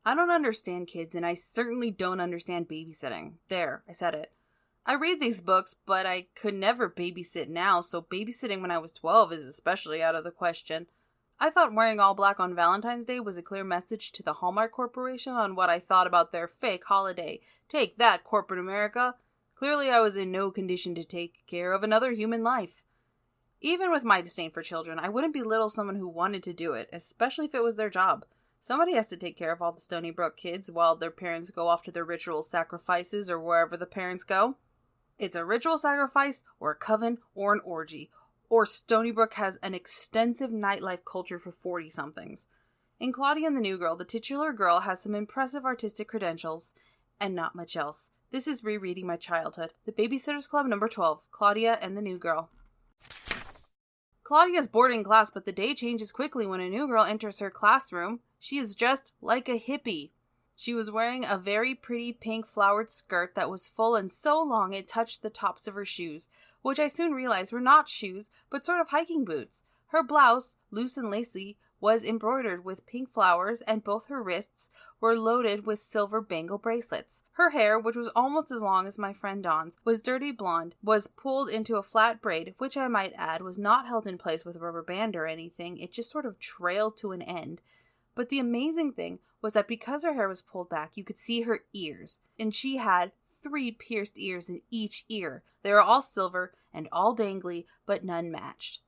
I don't understand kids, and I certainly don't understand babysitting. There, I said it. I read these books, but I could never babysit now, so babysitting when I was 12 is especially out of the question. I thought wearing all black on Valentine's Day was a clear message to the Hallmark Corporation on what I thought about their fake holiday. Take that, corporate America! Clearly I was in no condition to take care of another human life. Even with my disdain for children, I wouldn't belittle someone who wanted to do it, especially if it was their job. Somebody has to take care of all the Stony Brook kids while their parents go off to their ritual sacrifices or wherever the parents go. It's a ritual sacrifice, or a coven, or an orgy. Or Stony Brook has an extensive nightlife culture for 40-somethings. In Claudia and the New Girl, the titular girl has some impressive artistic credentials, and not much else. This is Rereading My Childhood, the Babysitter's Club number 12, Claudia and the New Girl. Claudia's bored in class, but the day changes quickly when a new girl enters her classroom. She is dressed like a hippie. She was wearing a very pretty pink flowered skirt that was full and so long it touched the tops of her shoes, which I soon realized were not shoes, but sort of hiking boots. Her blouse, loose and lacy, was embroidered with pink flowers, and both her wrists were loaded with silver bangle bracelets. Her hair, which was almost as long as my friend Dawn's, was dirty blonde, was pulled into a flat braid, which I might add was not held in place with a rubber band or anything. It just sort of trailed to an end. But the amazing thing was that because her hair was pulled back, you could see her ears, and she had 3 pierced ears in each ear. They were all silver and all dangly, but none matched.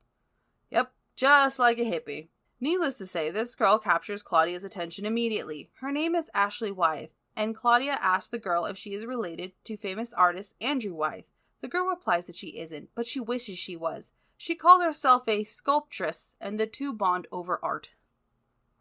Yep, just like a hippie. Needless to say, this girl captures Claudia's attention immediately. Her name is Ashley Wythe, and Claudia asks the girl if she is related to famous artist Andrew Wythe. The girl replies that she isn't, but she wishes she was. She called herself a sculptress, and the two bond over art.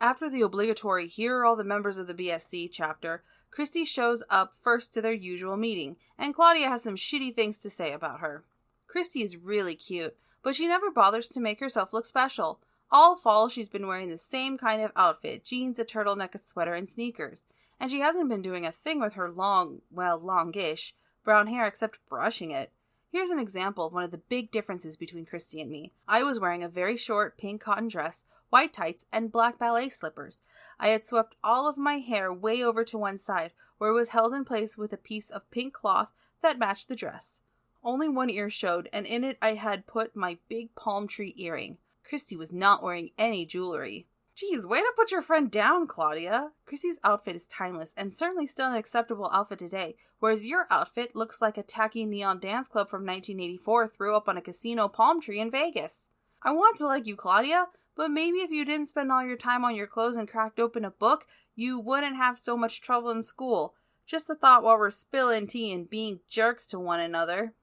After the obligatory "Here are all the members of the BSC" chapter, Christy shows up first to their usual meeting, and Claudia has some shitty things to say about her. Christy is really cute, but she never bothers to make herself look special. All fall, she's been wearing the same kind of outfit, jeans, a turtleneck, a sweater, and sneakers. And she hasn't been doing a thing with her longish, brown hair except brushing it. Here's an example of one of the big differences between Christy and me. I was wearing a very short pink cotton dress, white tights, and black ballet slippers. I had swept all of my hair way over to one side, where it was held in place with a piece of pink cloth that matched the dress. Only one ear showed, and in it I had put my big palm tree earring. Christy was not wearing any jewelry. Geez, way to put your friend down, Claudia. Christy's outfit is timeless, and certainly still an acceptable outfit today, whereas your outfit looks like a tacky neon dance club from 1984 threw up on a casino palm tree in Vegas. I want to like you, Claudia, but maybe if you didn't spend all your time on your clothes and cracked open a book, you wouldn't have so much trouble in school. Just a thought while we're spilling tea and being jerks to one another.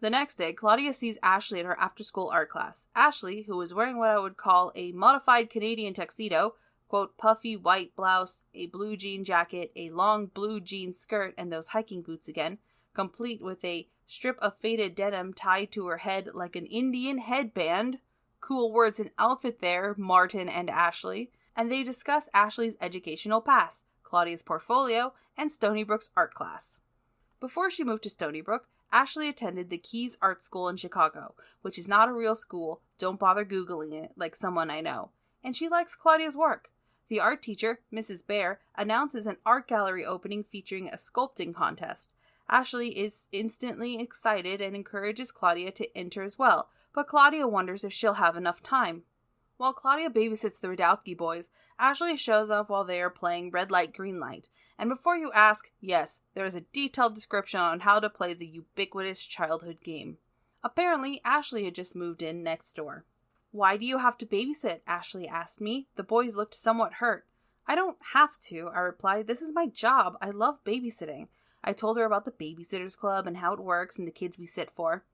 The next day, Claudia sees Ashley at her after-school art class. Ashley, who was wearing what I would call a modified Canadian tuxedo, quote, puffy white blouse, a blue jean jacket, a long blue jean skirt, and those hiking boots again, complete with a strip of faded denim tied to her head like an Indian headband. Cool words and outfit there, Martin and Ashley. And they discuss Ashley's educational past, Claudia's portfolio, and Stony Brook's art class. Before she moved to Stony Brook, Ashley attended the Keys Art School in Chicago, which is not a real school, don't bother Googling it, like someone I know. And she likes Claudia's work. The art teacher, Mrs. Bear, announces an art gallery opening featuring a sculpting contest. Ashley is instantly excited and encourages Claudia to enter as well, but Claudia wonders if she'll have enough time. While Claudia babysits the Radowski boys, Ashley shows up while they are playing red light, green light. And before you ask, yes, there is a detailed description on how to play the ubiquitous childhood game. Apparently, Ashley had just moved in next door. "Why do you have to babysit?" Ashley asked me. The boys looked somewhat hurt. "I don't have to," I replied. "This is my job. I love babysitting." I told her about the Babysitter's Club and how it works and the kids we sit for.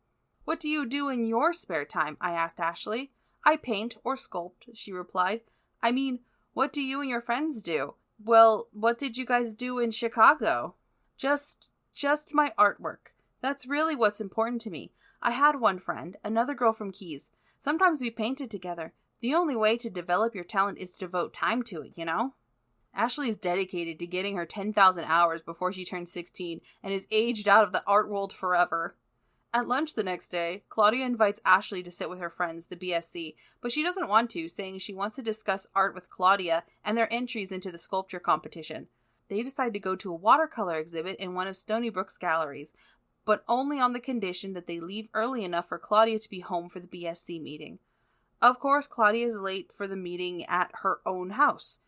"What do you do in your spare time?" I asked Ashley. "I paint or sculpt," she replied. "I mean, what do you and your friends do?" "Well, what did you guys do in Chicago?" Just my artwork. That's really what's important to me. I had one friend, another girl from Keys. Sometimes we painted together. The only way to develop your talent is to devote time to it, you know? Ashley is dedicated to getting her 10,000 hours before she turns 16 and is aged out of the art world forever. At lunch the next day, Claudia invites Ashley to sit with her friends, the BSC, but she doesn't want to, saying she wants to discuss art with Claudia and their entries into the sculpture competition. They decide to go to a watercolor exhibit in one of Stony Brook's galleries, but only on the condition that they leave early enough for Claudia to be home for the BSC meeting. Of course, Claudia is late for the meeting at her own house.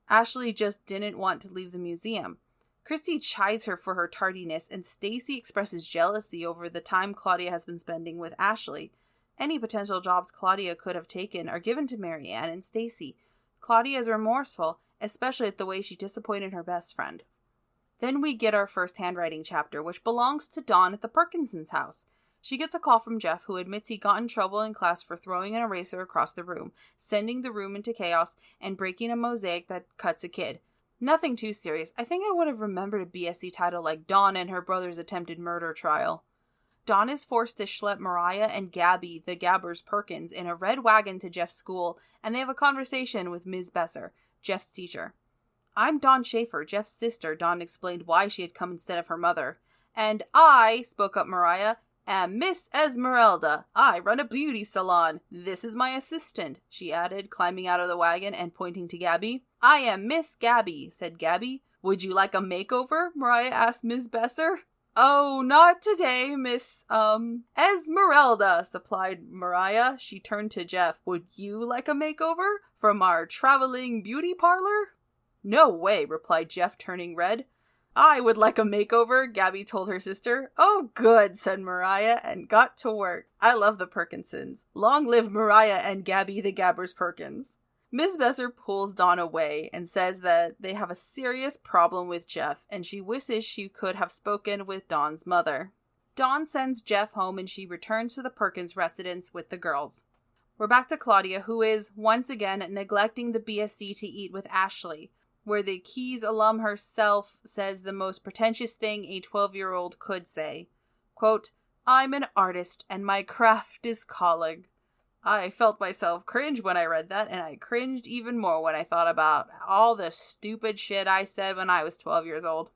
Ashley just didn't want to leave the museum. Christy chides her for her tardiness, and Stacy expresses jealousy over the time Claudia has been spending with Ashley. Any potential jobs Claudia could have taken are given to Marianne and Stacy. Claudia is remorseful, especially at the way she disappointed her best friend. Then we get our first handwriting chapter, which belongs to Dawn at the Perkinsons' house. She gets a call from Jeff, who admits he got in trouble in class for throwing an eraser across the room, sending the room into chaos, and breaking a mosaic that cuts a kid. Nothing too serious. I think I would have remembered a BSC title like Dawn and Her Brother's Attempted Murder Trial. Dawn is forced to schlep Mariah and Gabby, the Gabbers Perkins, in a red wagon to Jeff's school, and they have a conversation with Ms. Besser, Jeff's teacher. "I'm Dawn Schaefer, Jeff's sister," Dawn explained why she had come instead of her mother. "And I," spoke up Mariah, "am Miss Esmeralda. I run a beauty salon. This is my assistant," she added, climbing out of the wagon and pointing to Gabby. "I am Miss Gabby," said Gabby. "Would you like a makeover?" Mariah asked Miss Besser. "Oh, not today, Miss, Esmeralda," supplied Mariah. She turned to Jeff. "Would you like a makeover from our traveling beauty parlor?" "No way," replied Jeff, turning red. "I would like a makeover," Gabby told her sister. "Oh, good," said Mariah, and got to work. I love the Perkinsons. Long live Mariah and Gabby the Gabbers Perkins. Ms. Besser pulls Dawn away and says that they have a serious problem with Jeff, and she wishes she could have spoken with Dawn's mother. Dawn sends Jeff home, and she returns to the Perkins residence with the girls. We're back to Claudia, who is, once again, neglecting the BSC to eat with Ashley, where the Keys alum herself says the most pretentious thing a 12-year-old could say. Quote, "I'm an artist, and my craft is calling." I felt myself cringe when I read that, and I cringed even more when I thought about all the stupid shit I said when I was 12 years old.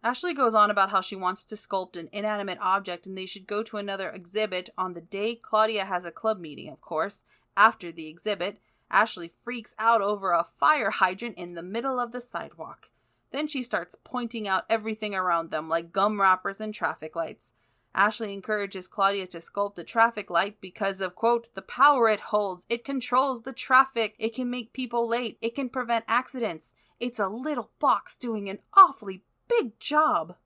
Ashley goes on about how she wants to sculpt an inanimate object and they should go to another exhibit on the day Claudia has a club meeting, of course. After the exhibit, Ashley freaks out over a fire hydrant in the middle of the sidewalk. Then she starts pointing out everything around them, like gum wrappers and traffic lights. Ashley encourages Claudia to sculpt a traffic light because of, quote, "the power it holds. It controls the traffic. It can make people late. It can prevent accidents. It's a little box doing an awfully big job."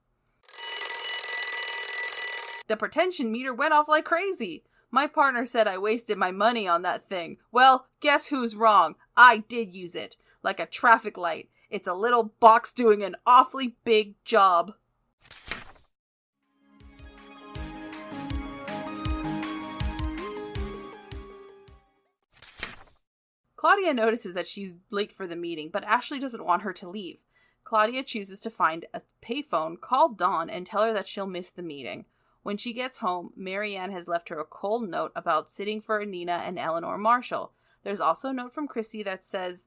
The pretension meter went off like crazy. My partner said I wasted my money on that thing. Well, guess who's wrong? I did use it. Like a traffic light. It's a little box doing an awfully big job. Claudia notices that she's late for the meeting, but Ashley doesn't want her to leave. Claudia chooses to find a payphone, call Dawn, and tell her that she'll miss the meeting. When she gets home, Marianne has left her a cold note about sitting for Nina and Eleanor Marshall. There's also a note from Chrissy that says,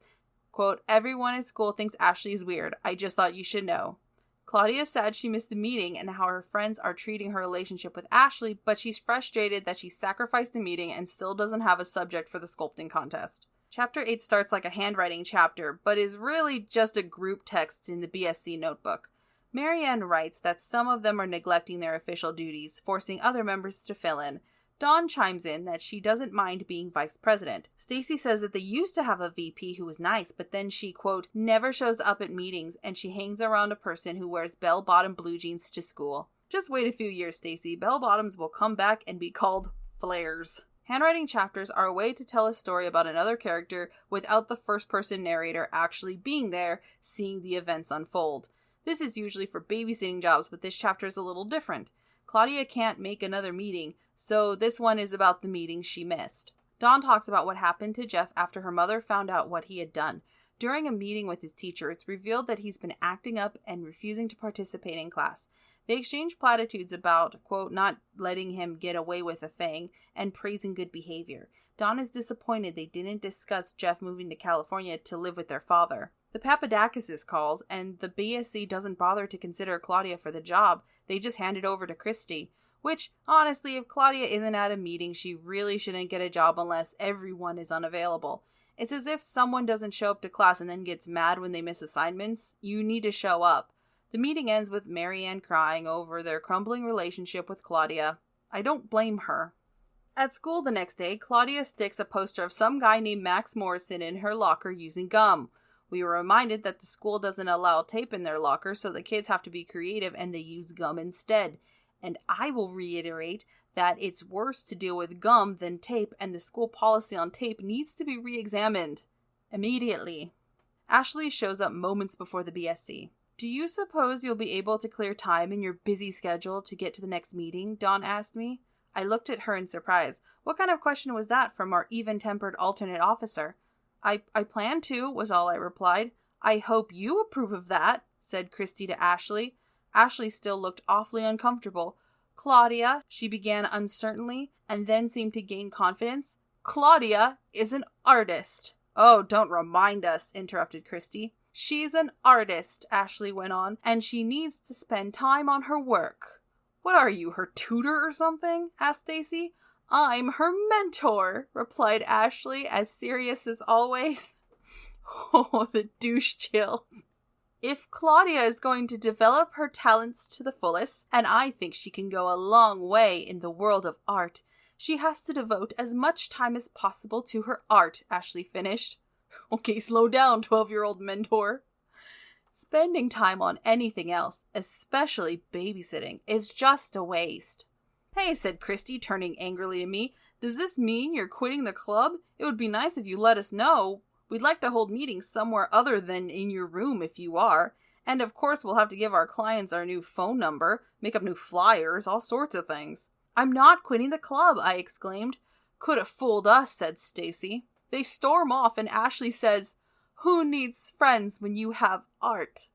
quote, "Everyone in school thinks Ashley is weird. I just thought you should know." Claudia is sad she missed the meeting and how her friends are treating her relationship with Ashley, but she's frustrated that she sacrificed the meeting and still doesn't have a subject for the sculpting contest. Chapter 8 starts like a handwriting chapter, but is really just a group text in the BSC notebook. Marianne writes that some of them are neglecting their official duties, forcing other members to fill in. Dawn chimes in that she doesn't mind being vice president. Stacy says that they used to have a VP who was nice, but then she, quote, "never shows up at meetings, and she hangs around a person who wears bell-bottom blue jeans to school." Just wait a few years, Stacy. Bell-bottoms will come back and be called flares. Handwriting chapters are a way to tell a story about another character without the first-person narrator actually being there, seeing the events unfold. This is usually for babysitting jobs, but this chapter is a little different. Claudia can't make another meeting, so this one is about the meeting she missed. Dawn talks about what happened to Jeff after her mother found out what he had done. During a meeting with his teacher, it's revealed that he's been acting up and refusing to participate in class. They exchange platitudes about, quote, not letting him get away with a thing and praising good behavior. Dawn is disappointed they didn't discuss Jeff moving to California to live with their father. The Papadakis calls, and the BSC doesn't bother to consider Claudia for the job. They just hand it over to Christy, Which, honestly, if Claudia isn't at a meeting, she really shouldn't get a job unless everyone is unavailable. It's as if someone doesn't show up to class and then gets mad when they miss assignments. You need to show up. The meeting ends with Marianne crying over their crumbling relationship with Claudia. I don't blame her. At school the next day, Claudia sticks a poster of some guy named Max Morrison in her locker using gum. We were reminded that the school doesn't allow tape in their locker, so the kids have to be creative and they use gum instead. And I will reiterate that it's worse to deal with gum than tape, and the school policy on tape needs to be re-examined. Immediately. Ashley shows up moments before the BSC. Do you suppose you'll be able to clear time in your busy schedule to get to the next meeting? Dawn asked me. I looked at her in surprise. What kind of question was that from our even-tempered alternate officer? I plan to, was all I replied. I hope you approve of that, said Christy to Ashley. Ashley still looked awfully uncomfortable. Claudia, she began uncertainly, and then seemed to gain confidence. Claudia is an artist. Oh, don't remind us, interrupted Christy. She's an artist, Ashley went on, and she needs to spend time on her work. What are you, her tutor or something? Asked Stacy. I'm her mentor, replied Ashley, as serious as always. Oh, the douche chills. If Claudia is going to develop her talents to the fullest, and I think she can go a long way in the world of art, she has to devote as much time as possible to her art, Ashley finished. Okay, slow down, 12-year-old mentor. Spending time on anything else, especially babysitting, is just a waste. Hey, said Christy, turning angrily to me. Does this mean you're quitting the club? It would be nice if you let us know. We'd like to hold meetings somewhere other than in your room if you are. And of course we'll have to give our clients our new phone number, make up new flyers, all sorts of things. I'm not quitting the club, I exclaimed. Could have fooled us, said Stacy. They storm off and Ashley says, Who needs friends when you have art?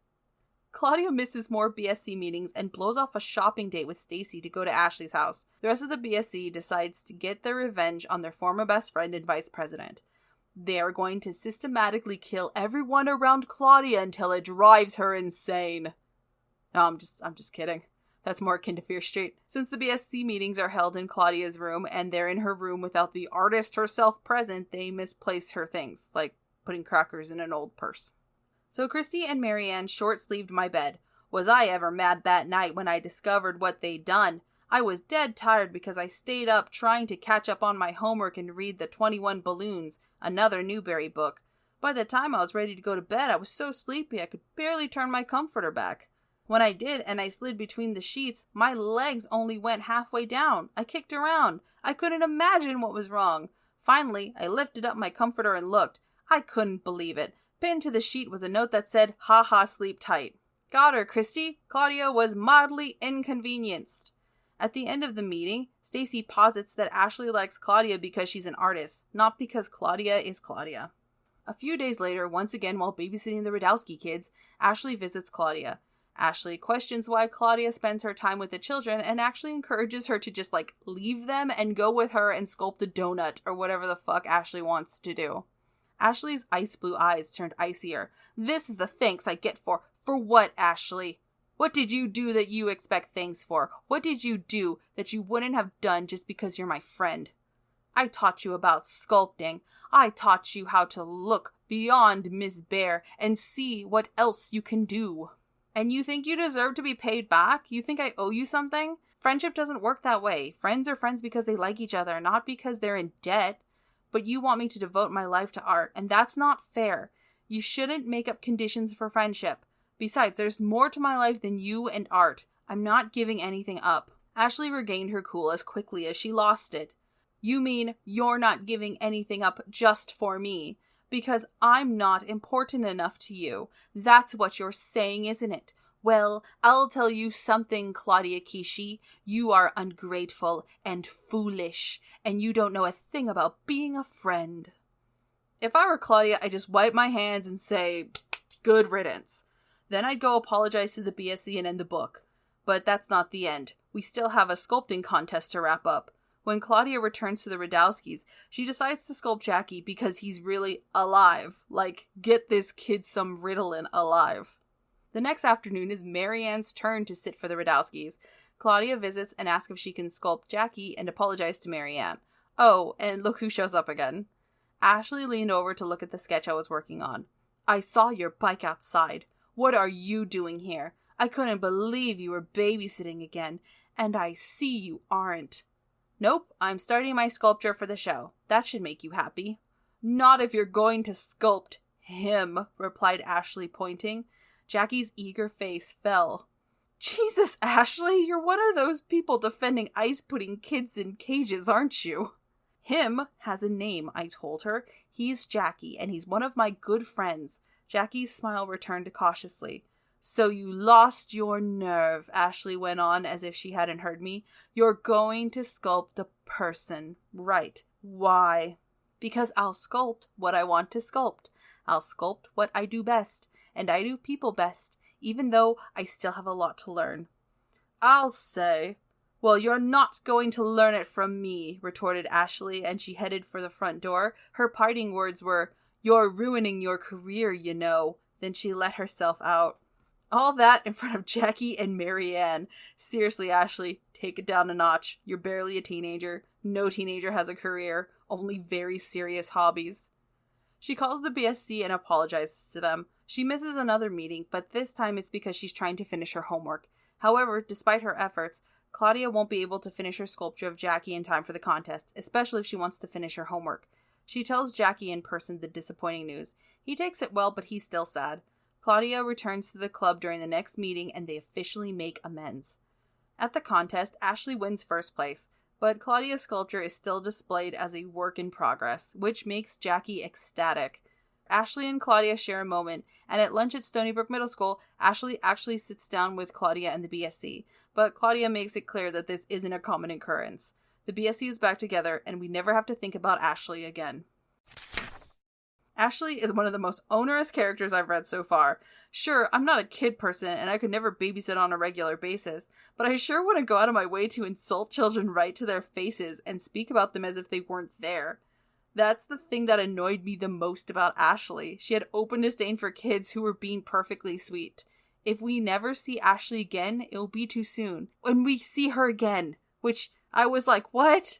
Claudia misses more BSC meetings and blows off a shopping date with Stacy to go to Ashley's house. The rest of the BSC decides to get their revenge on their former best friend and vice president. They are going to systematically kill everyone around Claudia until it drives her insane. No, I'm just kidding. That's more akin to Fear Street. Since the BSC meetings are held in Claudia's room and they're in her room without the artist herself present, they misplace her things, like putting crackers in an old purse. So Christy and Marianne short-sleeved my bed. Was I ever mad that night when I discovered what they'd done? I was dead tired because I stayed up trying to catch up on my homework and read the 21 Balloons, another Newbery book. By the time I was ready to go to bed, I was so sleepy I could barely turn my comforter back. When I did and I slid between the sheets, my legs only went halfway down. I kicked around. I couldn't imagine what was wrong. Finally, I lifted up my comforter and looked. I couldn't believe it. Pinned to the sheet was a note that said, "Ha ha, sleep tight." Got her, Christy. Claudia was mildly inconvenienced. At the end of the meeting, Stacy posits that Ashley likes Claudia because she's an artist, not because Claudia is Claudia. A few days later, once again while babysitting the Radowski kids, Ashley visits Claudia. Ashley questions why Claudia spends her time with the children and actually encourages her to just, leave them and go with her and sculpt a donut or whatever the fuck Ashley wants to do. Ashley's ice blue eyes turned icier. This is the thanks I get for what, Ashley? What did you do that you expect thanks for? What did you do that you wouldn't have done just because you're my friend? I taught you about sculpting. I taught you how to look beyond Miss Bear and see what else you can do. And you think you deserve to be paid back? You think I owe you something? Friendship doesn't work that way. Friends are friends because they like each other, not because they're in debt. But you want me to devote my life to art, and that's not fair. You shouldn't make up conditions for friendship. Besides, there's more to my life than you and art. I'm not giving anything up. Ashley regained her cool as quickly as she lost it. You mean you're not giving anything up just for me? Because I'm not important enough to you. That's what you're saying, isn't it? Well, I'll tell you something, Claudia Kishi. You are ungrateful and foolish, and you don't know a thing about being a friend. If I were Claudia, I'd just wipe my hands and say, good riddance. Then I'd go apologize to the BSC and end the book. But that's not the end. We still have a sculpting contest to wrap up. When Claudia returns to the Radowskis, she decides to sculpt Jackie because he's really alive. Get this kid some Ritalin alive. The next afternoon is Marianne's turn to sit for the Radowskis. Claudia visits and asks if she can sculpt Jackie and apologize to Marianne. Oh, and look who shows up again. Ashley leaned over to look at the sketch I was working on. I saw your bike outside. What are you doing here? I couldn't believe you were babysitting again, and I see you aren't. Nope, I'm starting my sculpture for the show. That should make you happy. Not if you're going to sculpt him, replied Ashley, pointing. Jackie's eager face fell. Jesus, Ashley, you're one of those people defending ice-putting kids in cages, aren't you? Him has a name, I told her. He's Jackie, and he's one of my good friends. Jackie's smile returned cautiously. So you lost your nerve, Ashley went on as if she hadn't heard me. You're going to sculpt a person. Right. Why? Because I'll sculpt what I want to sculpt. I'll sculpt what I do best, and I do people best, even though I still have a lot to learn. I'll say. Well, you're not going to learn it from me, retorted Ashley, and she headed for the front door. Her parting words were, You're ruining your career, you know. Then she let herself out. All that in front of Jackie and Marianne. Seriously, Ashley, take it down a notch. You're barely a teenager. No teenager has a career. Only very serious hobbies. She calls the BSC and apologizes to them. She misses another meeting, but this time it's because she's trying to finish her homework. However, despite her efforts, Claudia won't be able to finish her sculpture of Jackie in time for the contest, especially if she wants to finish her homework. She tells Jackie in person the disappointing news. He takes it well, but he's still sad. Claudia returns to the club during the next meeting, and they officially make amends. At the contest, Ashley wins first place, but Claudia's sculpture is still displayed as a work in progress, which makes Jackie ecstatic. Ashley and Claudia share a moment, and at lunch at Stony Brook Middle School, Ashley actually sits down with Claudia and the BSC, but Claudia makes it clear that this isn't a common occurrence. The BSC is back together, and we never have to think about Ashley again. Ashley is one of the most onerous characters I've read so far. Sure, I'm not a kid person, and I could never babysit on a regular basis, but I sure wouldn't go out of my way to insult children right to their faces and speak about them as if they weren't there. That's the thing that annoyed me the most about Ashley. She had open disdain for kids who were being perfectly sweet. If we never see Ashley again, it'll be too soon. When we see her again, which I was like, what?